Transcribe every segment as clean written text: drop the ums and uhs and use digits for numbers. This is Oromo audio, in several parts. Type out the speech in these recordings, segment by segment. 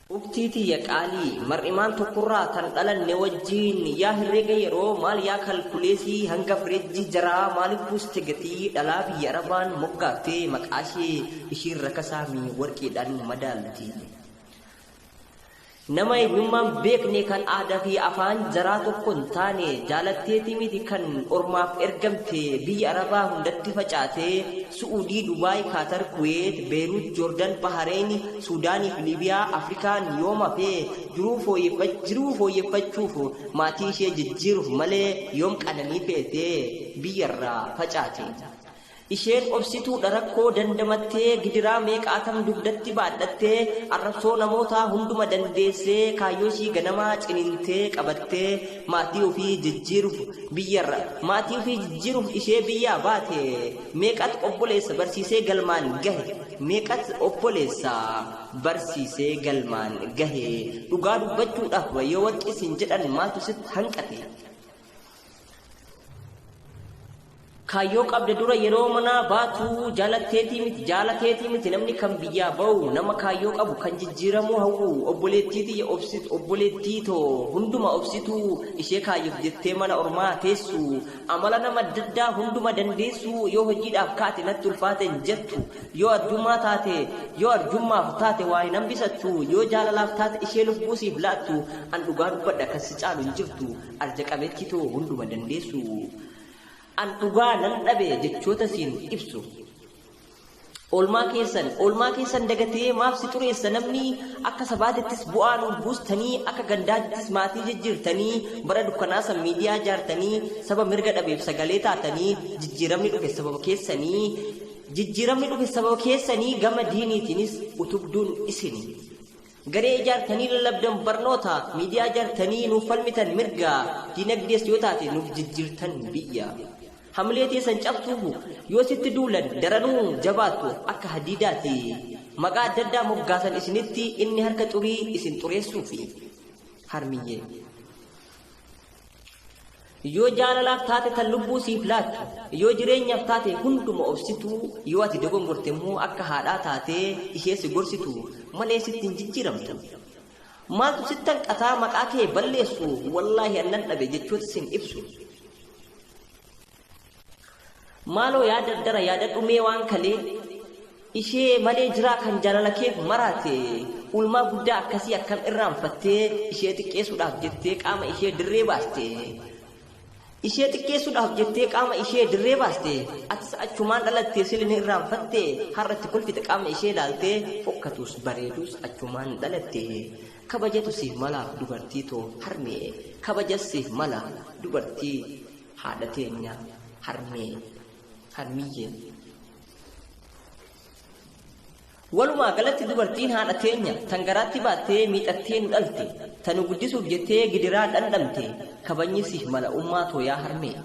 Uktiti ya qali mar'iman tokkurraa tan dhalanne wajjin yaa herrega yeroo maal yaa kalkuleesii hanga fireejji jaraa maaliif buuste gatii dhalaa biyya arabaan moggaaftee maqaashee ishiin rakasaamii warqiidhaan madaalti. Nama hiyyummaan beekne kan aadaa fi afaan jaraa tokko hin taane jaalatteetii miti kan ormaaf ergamte biyya arabaa hundatti facaate Suudii, Dubaay, Kaatar, Kuweet, Beeruut, Joordaan, Bahareen, Suudaanii fi Liibiyaa Afrikaan yooma fee jiruu fooyyeffachuuf maatii ishee jijjiiruuf malee yoom qananii feetee biyyarraa facaate. Isheen obsituu dharakkoo dandamattee gidiraa meeqaatam dugdatti baadhattee arrabsoo namoota hunduma dandeessee kaayyoo ishii ganamaa cinintee qabattee maatii ofii jijjiiruuf ishee biyyaa baate meeqat obboleessa barsiisee galmaan gahe dhugaa dubbachuudhaaf yoo warqisiin jedhan maaltu sitti hanqate. Kayyoo qabde dura yeroo mana baatu jaalateetii miti namni kan biyyaa ba'u nama kayyoo qabu kan jijjiiramu hawwu obboleettiitoo hunduma obsituu ishee kaayyoof jettee mana ormaa teessu amala nama daddaa hunduma dandeessu yoo hojiidhaaf kaate natti ulfaate hin jettu yoo arjummaaf taate waa hin hambisattu yoo jaalalaaf taate ishee lubbuusiif laattu an dhugaa dubbadha kan si caalu hin jirtu arja qabeettitoo hunduma dandeessu. An dhugaa nan dhabe jechoota siin ibsu. Oolmaa keessan dagatee maaf si xureessa namni akka sabaatittis bu'aa nuuf buustanii akka gandaattis maatii jijjiirtanii bara dukkanaasan miidiyaa jaartanii saba mirga dhabeef sagalee taatanii jijjiiramni dhufe sababa keessanii gama diiniitiinis utubduun isini. Garee ijaartanii lallabdan barnoota miidiyaa jaartanii nuuf falmitan mirga diinagdees yoo taate nuuf jijjiirtan biyya. Hamleetii san cabsuuf yoo sitti duulan daranuu jabaattu akka hadiidaati maqaa adda addaa moggaasan isinitti inni harka xurii isin xureessuufi harmiyyee. Yoo jaalalaaf taate tan lubbuu siif laattu yoo jireenyaaf taate hunduma obsituu yoo ati dogongorte immoo akka haadhaa taatee ishee si gorsitu malee sitti hin jijjiiramtu. Maaltu sitti hanqataa maqaa kee balleessu wallaahi annan dhabe jechoota sin ibsu. Maaloo yaadaddara yaadadhumee waan kalee ishee malee jiraa kan jaalala keef maraate ulmaa guddaa akkasii akkam irraanfattee ishee xiqqeessuudhaaf jettee qaama ishee dirree baaste atis achumaan dhalattee silin irraanfatte har'atti kolfite qaama ishee laaltee fokkatus bareedus achumaan dhalatte kabajatu siif mala dubartii too harmee kabajas siif mala dubartii haadha teenya harmiyyee. Walumaa galatti dubartiin haadha teenya tan garaatti baattee miidhattee nu dhalte tan guddisuuf jettee gidiraa dhandhamte kabajni siif mala ummaa tooyaa harmee.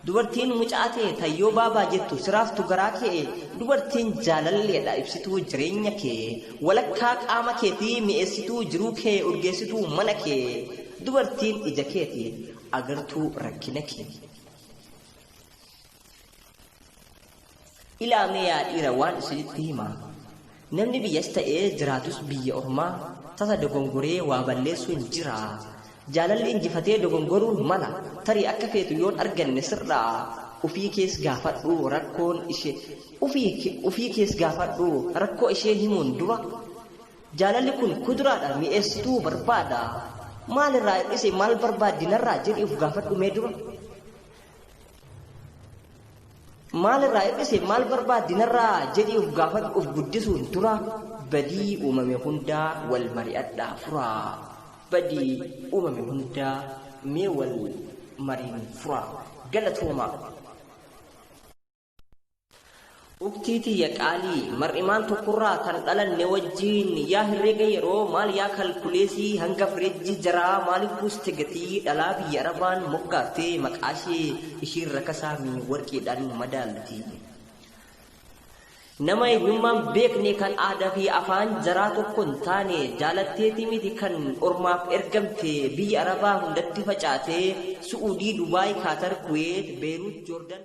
Dubartiin mucaatee tayyoo baabaa jettu siraaftu garaa kee dubartiin jaalalleedha ibsituu jireenya kee walakkaa qaama keetii mi'eessituu jiruu kee urgeessituu mana kee dubartiin ija keetii agartuu rakkina kee. Ilaamee yaa dhiira waan isinitti himaa namni biyyas ta'ee jiraatus biyya ormaa tasa dogongoree waa balleessu hin jira jaalalli injifatee dogongoruun mala tarii akka feetu yoon arganne sirraa ufii kees gaafadhu rakkoo ishee himuun dura jaalalli kun kuduraadha mi'eessituu barbaada maalirraa hir'ise maal barbaaddi narraa jedhii uf gaafadhu mee dura. Maalirraa hir'ise maal barbaaddi narraa jedhii uf gaafadhu uf guddisuun dura badii uumame hundaa wal mari'adhaa furaa badii uumame hundaa mee wal mariin furaa galatoomaa. Uktiti ya qali mar'iman tokkurraa tan dhalanne wajjin yaa herrega yeroo maal yaa kalkuleesii hanga fireejji jaraa maaliif buuste gatii dhalaa biyya arabaan moggaaftee maqaashee ishiin rakasaamii warqiidhaan madaalti. Nama hiyyummaan beekne kan aadaa fi afaan jaraa tokko hin taane jaalatteetii miti kan ormaaf ergamte biyya arabaa hundatti facaate Suudii, Dubaay, Kaatar, Kuweet, Beeruut, Joordaan.